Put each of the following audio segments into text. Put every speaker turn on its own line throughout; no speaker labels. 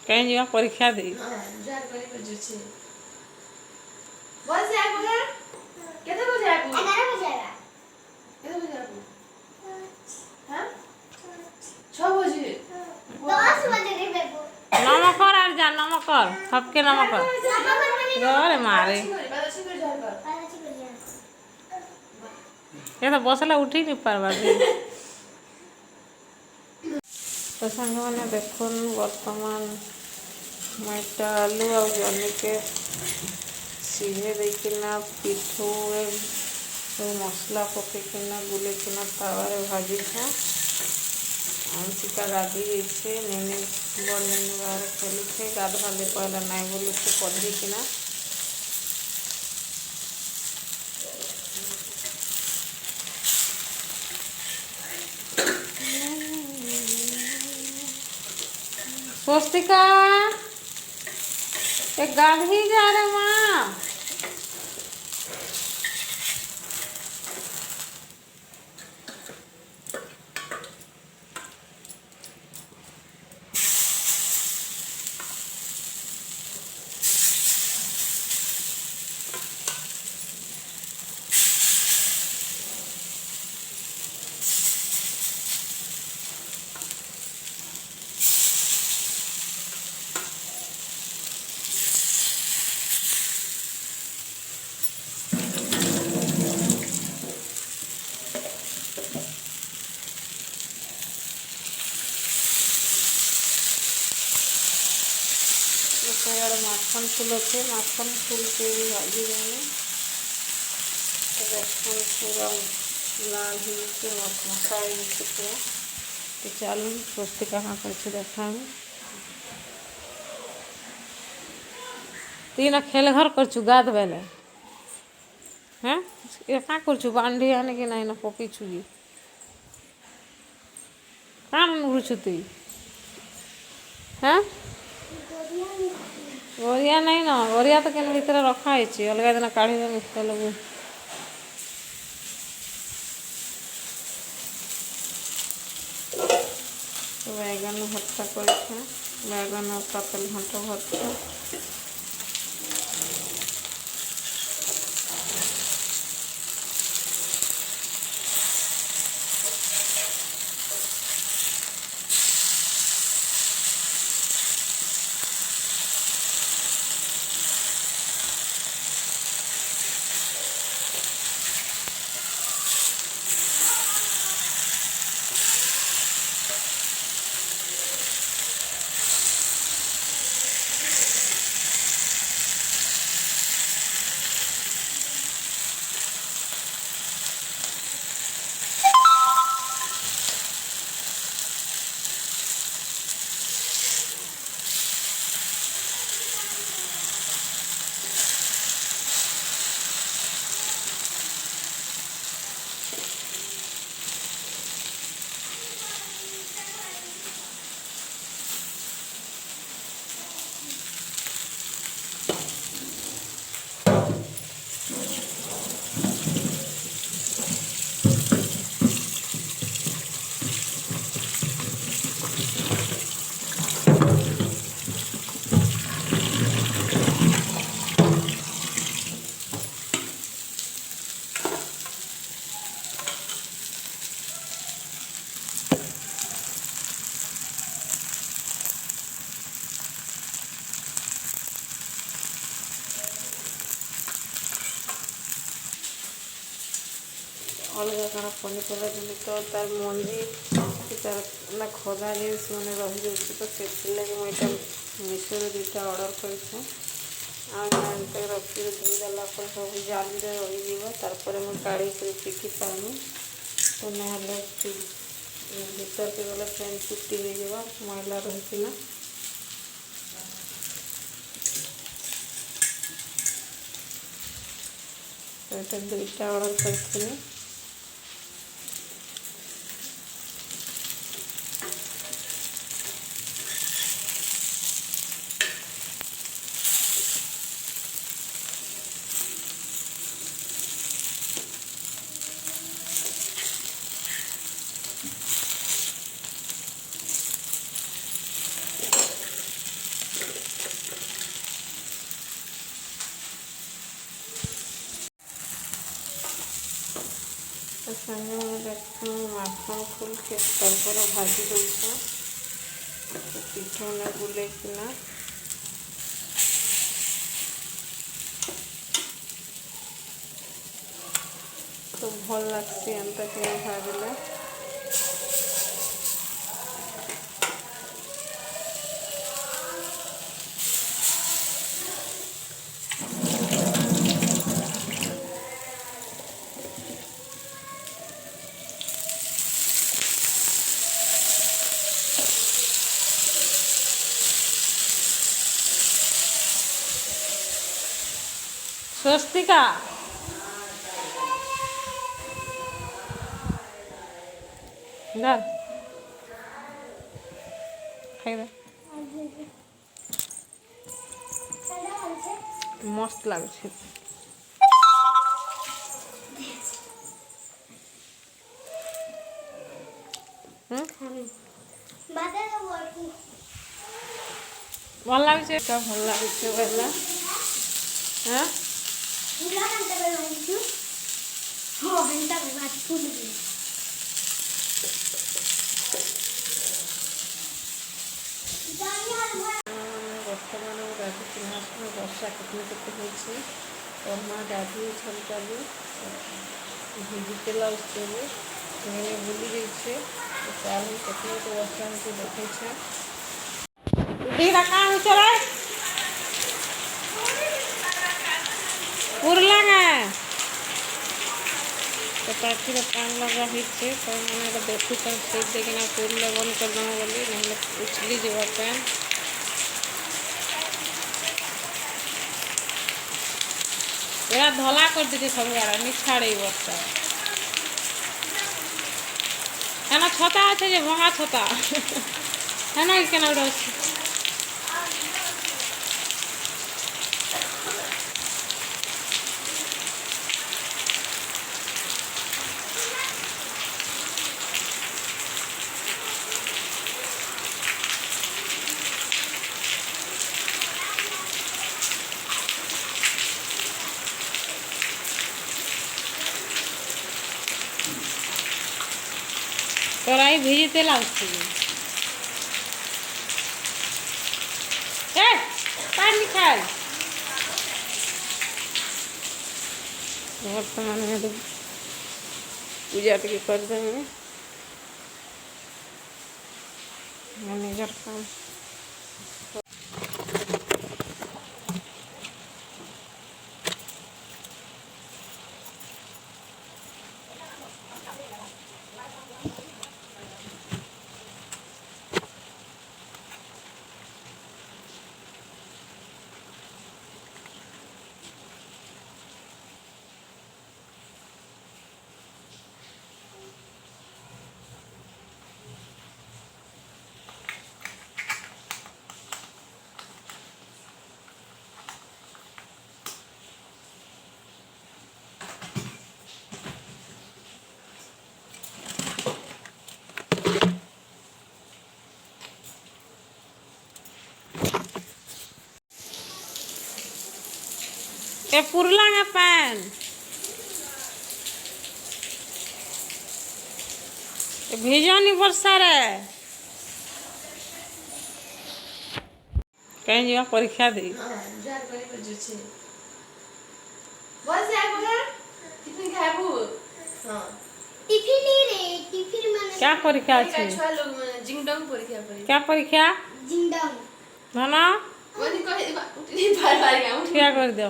कहीं जीवा परीक्षा दे
जार करे पर जो छे बस आबो ना केते बजे आबो 11 बजे आबो केते बजे आबो हां 6 बजे 10 बजे रे बेबो
नमकर आर जा नमकर सबके नमकर रे मारे ये तो बसला उठी नहीं पारबा तो सांग मैंने देखुन वर्तमान मैं आलू आ जनी के सीझे देकिना पिठू सब मसला पकईकिना गुलेकिना तावे भाजी था अंशिका गाधी जाइए नेने बड़ नेने बाहर खेलुचे गाधवा ले पहला नाई बोलू से पढ़िकिना स्वस्तिका एक गाधी जा रे माँ माखन फूल अच्छे माखन फूल के भी भाजी देंगे रसून पूरा लाल के मसा पूरा तो चलो स्वस्तिका हाँ कर देखा तीन खेल घर कर गाद बेले हाँ ये क्या कर बांधी आने कि ना पकी छुई क्या रुचु तुई हाँ गरिया नहीं ना गरिया तो केन भीतर रखाई अलग दिन काढ़ी तेलू बैगन भर्ता कर बैगन ततल घंट भर्ता अलग कारण पनीपरिया जिनिस तो तार मंजी तार ना खदा जिनिस मैंने रही जाऊँगी तो से लगे मुझे मीशो दुटा ऑर्डर कर रखी धोईदेला सब जाली रही तार मुझे काढ़ी पिकी पानी तो ना भीतर के गले फैन चुटी हो जावा मैला रही तो दुटा ऑर्डर कर ସାଙ୍ଗମାନେ ଦେଖୁଁ ମାଖନ ଖୋଲକେ ତାରପରେ ଭାଜି ଦଉଛୁଁ ପିଠଉନେ ବୁଲେଇକିନା ତ ଭଲ ଲାଗ୍ସି ଏନ୍ତା କିନା ଭାଜିଲେ। स्वस्तिका इधर खाई दे मस्त लागे भल लगे भल लगे पहला हाँ बर्तमान गाधी वर्षा केतने केते होछि तमा गाधी छलकाली भिजिटेला उसके मैंने भूली गई छे तो चालू केतने तो वर्षा हमको देखे छे दीदा का हो चले पुरला ना तो टाकी रे पान लगा ही छे तो मैंने तो देखु कर से देखना पुरले बंद कर दम बोली नहीं उछली जेबा पैन एरा धला कर दीजिए सब यार निछाड़े वर्षा है ना छता अच्छे जे भंगा छता है ना के ना उड़स कढ़ाई भेजते लाउची पानी खाए वर्तमान में तो पूजा टी कर देंगे मैनेजर काम ए पुरला ना पैन भेजनी वर्षा रे कहीं जा परीक्षा दी क्या परीक्षा अच्छी क्या परीक्षा ना क्या कर दो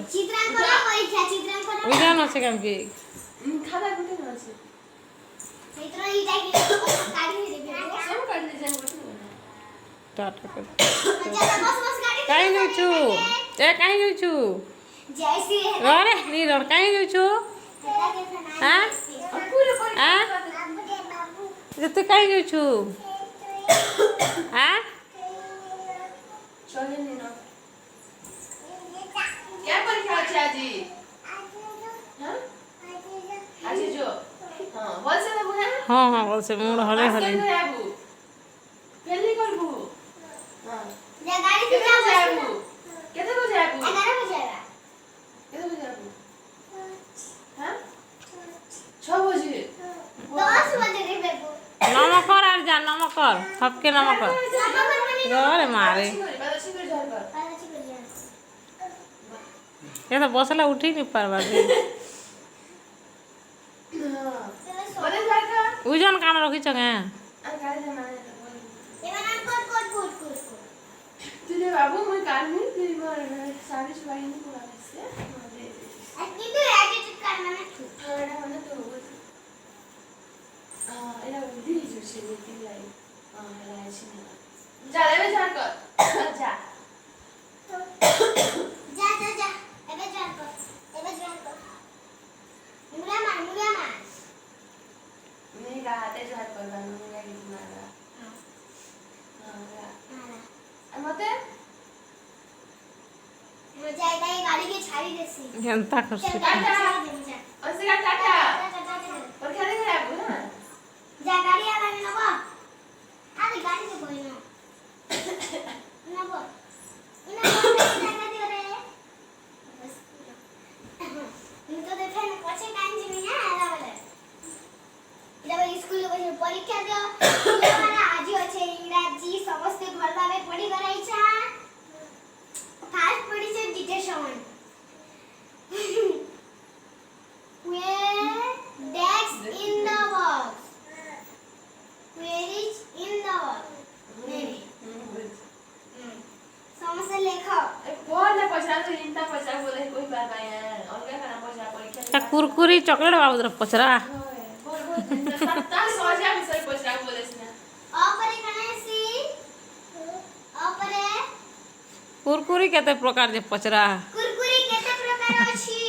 बुझा न से काम की
खाता कुटे न আছে मित्र ई जाके काढी दे सब काढ दे जान
टाटा कर काई नु छु ए काई नु छु जैसे अरे नी रो काई नु छु हां पूरे हां जते काई नु छु हां
चले नी ना क्या परीक्षा ଅଛି ଆଜି हां आज जो हां बोल से बाबू है
हां हां बोल से मूड हले हले
बाबू पहले करबू हां ये गाड़ी से जाबू केते बजे आबू 11 बजे आएगा केते बजे आबू हां 6 बजे
हपके नमक रे मारे ये तो बसला उठी नहीं पारबा ওজন কান রখিছ কে
বাবু মই কাননি তুই মোর সাড়ে ছয় নি পুরা আছে কিন্তু অ্যাটিটিউড কার মানে এটা মানে তো এটা উঠি জুসে দিতে লাই এটা আছে না যা লেবে যা কর যা যা যা যা এবে যা কর মুড়া মার मेरी हाथे जो हाथ पड़ता है मुझे कितना ना हां मते मुझे आइदा ये गाड़ी के छाड़ी देसी
जनता करसी
टाटा ऐसे का टाटा और खाली है आप ना जा गाड़ी आ गई ना बा आगे गाड़ी से कोई ना ना बा इना जागा दे रे बस इनको देखे ना पछे काइन जिमी ना आला वाला जब स्कूल में परीक्षा दियो पिलामाने आजी अछि इंग्रजी समस्त भल भाबे पढी कराई छा फास्ट पढी से डिटेशन where that's in the box where is in the box समस्त लेखो बोल ना पछा तो इंता पछा बोले कोई बार भाई और क्या करना पछा परीक्षा
कुरकुरी चॉकलेट बाबू तरफ पचरा
सत्ता सोचा विषय पछा बोले ना अपरे कनेसी अपरे
कुरकुरी केते प्रकार जे पचरा
कुरकुरी केते प्रकार अछि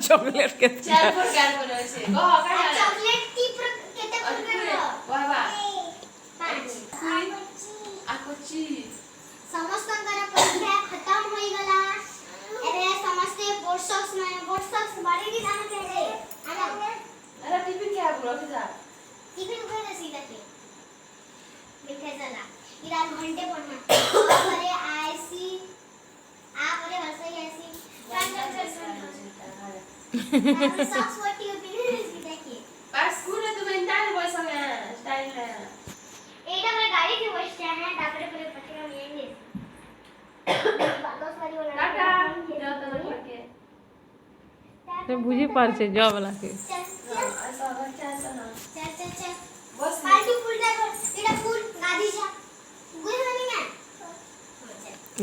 चॉकलेट के
चार प्रकार बोले छै कह का चॉकलेट की केते प्रकार वाह वाह आकुची समस्तंकर परीक्षा खत्म होई गला एबे समस्ते बोर्डसॉक्स बाड़ी दी जाना चाहिए आना अरे टिफिन क्या रख जा टिफिन उठा दे सीधा के लिखे चला इरा घंटे पढ़ना अरे आईसी आप अरे हंसई ऐसी सॉक्स वटी ओपन सीधा के पास स्कूल में तुम इंटार बस में स्टाइल है एटा मेरे गाड़ी के बस है तापरे पूरे पटना में आएंगे बातों वाली वाला टाटा जाओ तो पके
से बुझी पार छे जॉब वाला के
बस पार्टी फुल जाए इड़ा फुल गादी जा गुई नहीं ना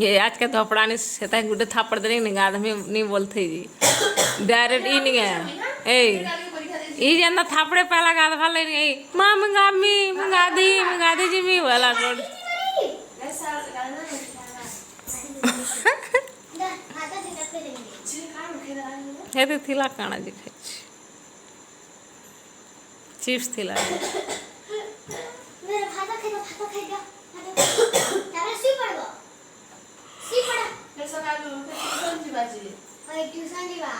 ये आज के थोपड़ा ने सेता गुडे थापड़ देने ने गाद में नहीं बोलते जी डायरेक्ट ई नहीं है ए ई जंदा थापड़े पहला गाद भले नहीं मां मंगादी जी मी वाला रोड हे तो थिला काना जी खाई चिप्स थिला
मेरा भाता खाएगा तारा सी पड़ो कैसा कालू ट्यूशन जीवा जी ओए ट्यूशन जीवा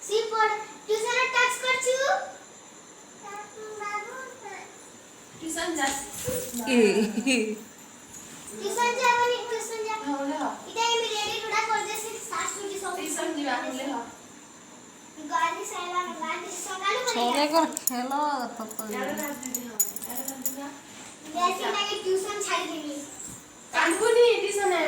सी पड़ ट्यूशन टच कर छु ट्यूशन जा ट्यूशन जावनी ट्यूशन जा होले हो इटा मी रेडी टुडा कर दे से सास छुट्टी सब ट्यूशन जीवा होले हो गाड़ी साइला में गाड़ी सकालू
छोले कर खेलो तो
वैसे ना कि ट्यूशन छाड़ देनी कानपुनी ट्यूशन है